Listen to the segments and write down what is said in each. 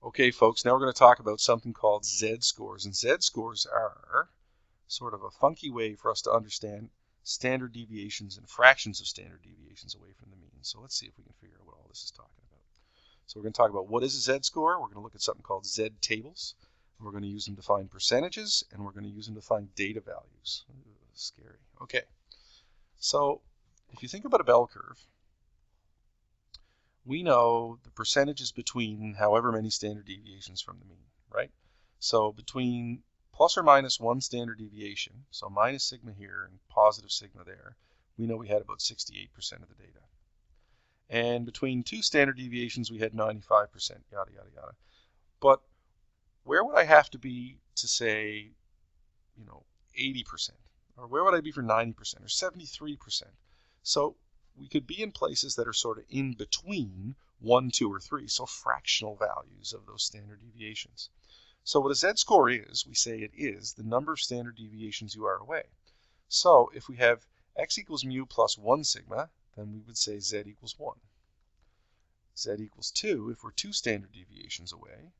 Okay, folks, now we're going to talk about something called z-scores. And z-scores are sort of a funky way for us to understand standard deviations and fractions of standard deviations away from the mean. So let's see if we can figure out what all this is talking about. So we're going to talk about what is a z-score. We're going to look at something called z-tables. We're going to use them to find percentages, and we're going to use them to find data values. Ooh, scary. Okay, so if you think about a bell curve, we know the percentages between however many standard deviations from the mean, right? So between plus or minus one standard deviation, so minus sigma here and positive sigma there, we know we had about 68% of the data. And between two standard deviations, we had 95%, yada, yada, yada. But where would I have to be to say, 80%? Or where would I be for 90% or 73%? So we could be in places that are sort of in between 1, 2, or 3, so fractional values of those standard deviations. So what a z-score is, we say it is the number of standard deviations you are away. So if we have x equals mu plus 1 sigma, then we would say z equals 1. Z equals 2 if we're 2 standard deviations away,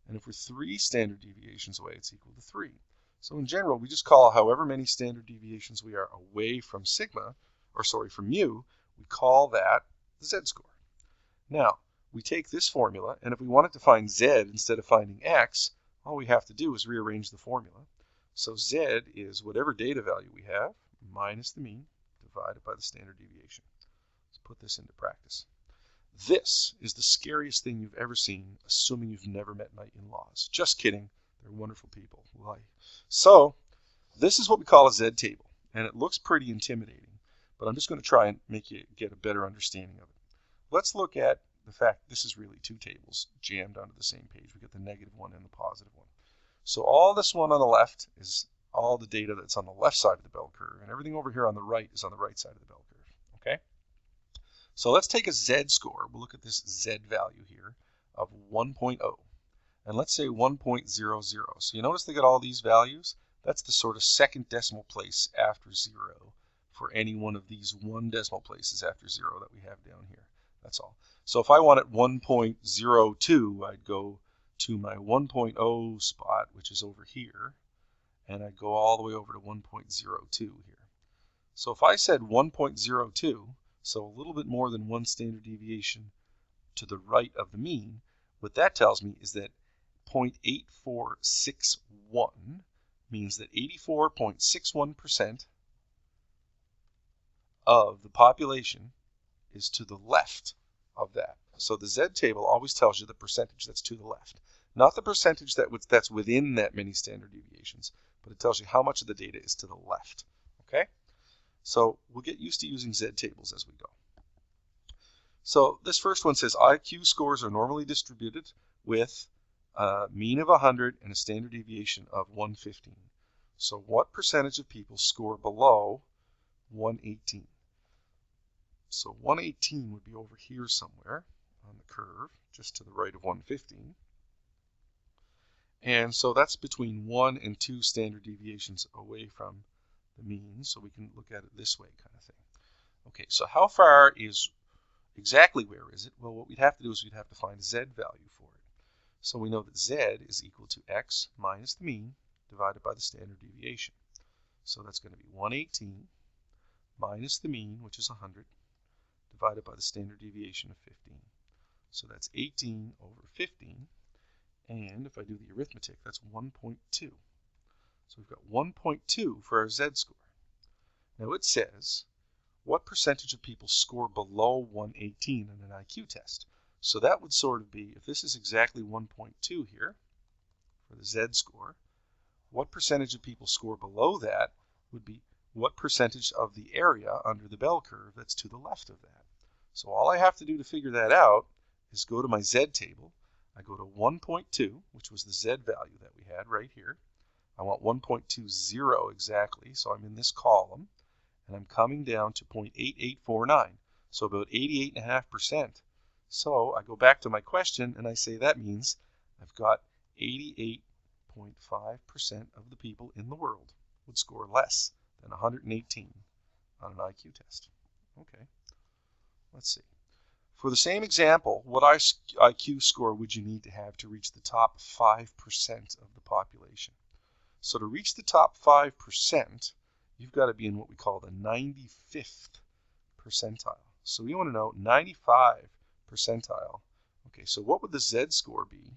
and if we're 3 standard deviations away, it's equal to 3. So in general, we just call however many standard deviations we are away from sigma, from mu, we call that the z-score. Now, we take this formula, and if we wanted to find z instead of finding x, all we have to do is rearrange the formula. So z is whatever data value we have minus the mean divided by the standard deviation. Let's put this into practice. This is the scariest thing you've ever seen, assuming you've never met my in-laws. Just kidding. They're wonderful people. Why? So this is what we call a z-table, and it looks pretty intimidating. But I'm just going to try and make you get a better understanding of it. Let's look at the fact this is really two tables jammed onto the same page. We get the negative one and the positive one. So all this one on the left is all the data that's on the left side of the bell curve, and everything over here on the right is on the right side of the bell curve. Okay? So let's take a z-score. We'll look at this z value here of 1.0. And let's say 1.00. So you notice they got all these values? That's the sort of second decimal place after 0. For any one of these one decimal places after 0 that we have down here. That's all. So if I wanted 1.02, I'd go to my 1.0 spot, which is over here, and I'd go all the way over to 1.02 here. So if I said 1.02, so a little bit more than one standard deviation to the right of the mean, what that tells me is that 0.8461 means that 84.61% of the population is to the left of that. So the z-table always tells you the percentage that's to the left. Not the percentage that's within that many standard deviations, but it tells you how much of the data is to the left. Okay? So we'll get used to using z-tables as we go. So this first one says IQ scores are normally distributed with a mean of 100 and a standard deviation of 115. So what percentage of people score below 118? So 118 would be over here somewhere on the curve, just to the right of 115. And so that's between 1 and 2 standard deviations away from the mean, so we can look at it this way kind of thing. Okay, so how far is, exactly where is it? Well, what we'd have to do is we'd have to find a z value for it. So we know that z is equal to x minus the mean divided by the standard deviation. So that's going to be 118 minus the mean, which is 100, divided by the standard deviation of 15. So that's 18 over 15, and if I do the arithmetic, that's 1.2. So we've got 1.2 for our z-score. Now it says, what percentage of people score below 118 in an IQ test? So that would sort of be, if this is exactly 1.2 here for the z-score, what percentage of people score below that would be what percentage of the area under the bell curve that's to the left of that. So all I have to do to figure that out is go to my z-table. I go to 1.2, which was the z value that we had right here. I want 1.20 exactly, so I'm in this column, and I'm coming down to 0.8849, so about 88.5%. So I go back to my question, and I say that means I've got 88.5% of the people in the world would score less than 118 on an IQ test. Okay, let's see. For the same example, what IQ score would you need to have to reach the top 5% of the population? So to reach the top 5%, you've got to be in what we call the 95th percentile. So we want to know 95 percentile. Okay, so what would the Z score be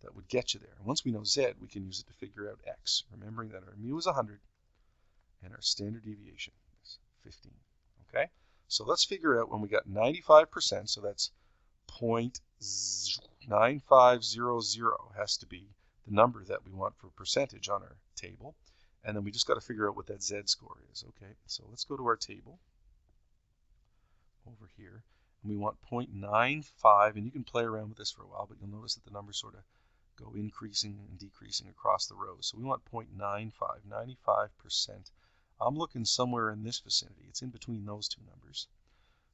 that would get you there? And once we know Z, we can use it to figure out X, remembering that our mu is 100 and our standard deviation is 15. Okay, so let's figure out when we got 95%, so that's 0.9500 has to be the number that we want for percentage on our table. And then we just got to figure out what that Z score is. Okay, so let's go to our table over here. And we want 0.95, and you can play around with this for a while, but you'll notice that the numbers sort of go increasing and decreasing across the rows. So we want 0.95, 95%. I'm looking somewhere in this vicinity. It's in between those two numbers.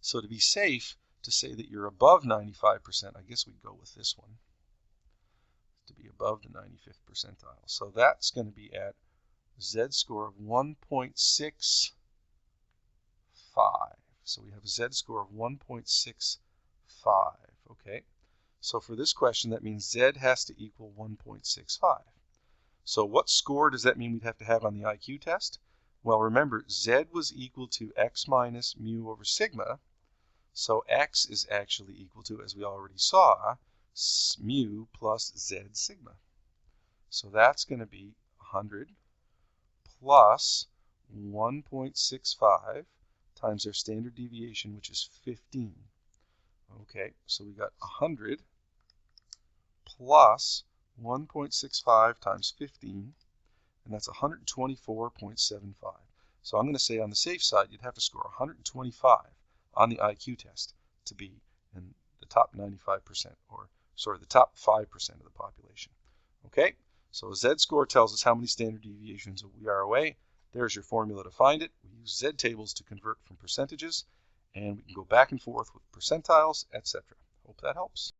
So to be safe to say that you're above 95%, I guess we'd go with this one, to be above the 95th percentile. So that's going to be at Z score of 1.65. So we have a Z score of 1.65. Okay. So for this question, that means Z has to equal 1.65. So what score does that mean we'd have to have on the IQ test? Well, remember, Z was equal to X minus mu over sigma. So X is actually equal to, as we already saw, mu plus Z sigma. So that's going to be 100 plus 1.65 times our standard deviation, which is 15. Okay, so we got 100 plus 1.65 times 15, and that's 124.75. So I'm going to say on the safe side, you'd have to score 125 on the IQ test to be in the top 95%, or sorry, the top 5% of the population. Okay, so a Z score tells us how many standard deviations we are away. There's your formula to find it. We use Z tables to convert from percentages, and we can go back and forth with percentiles, etc. Hope that helps.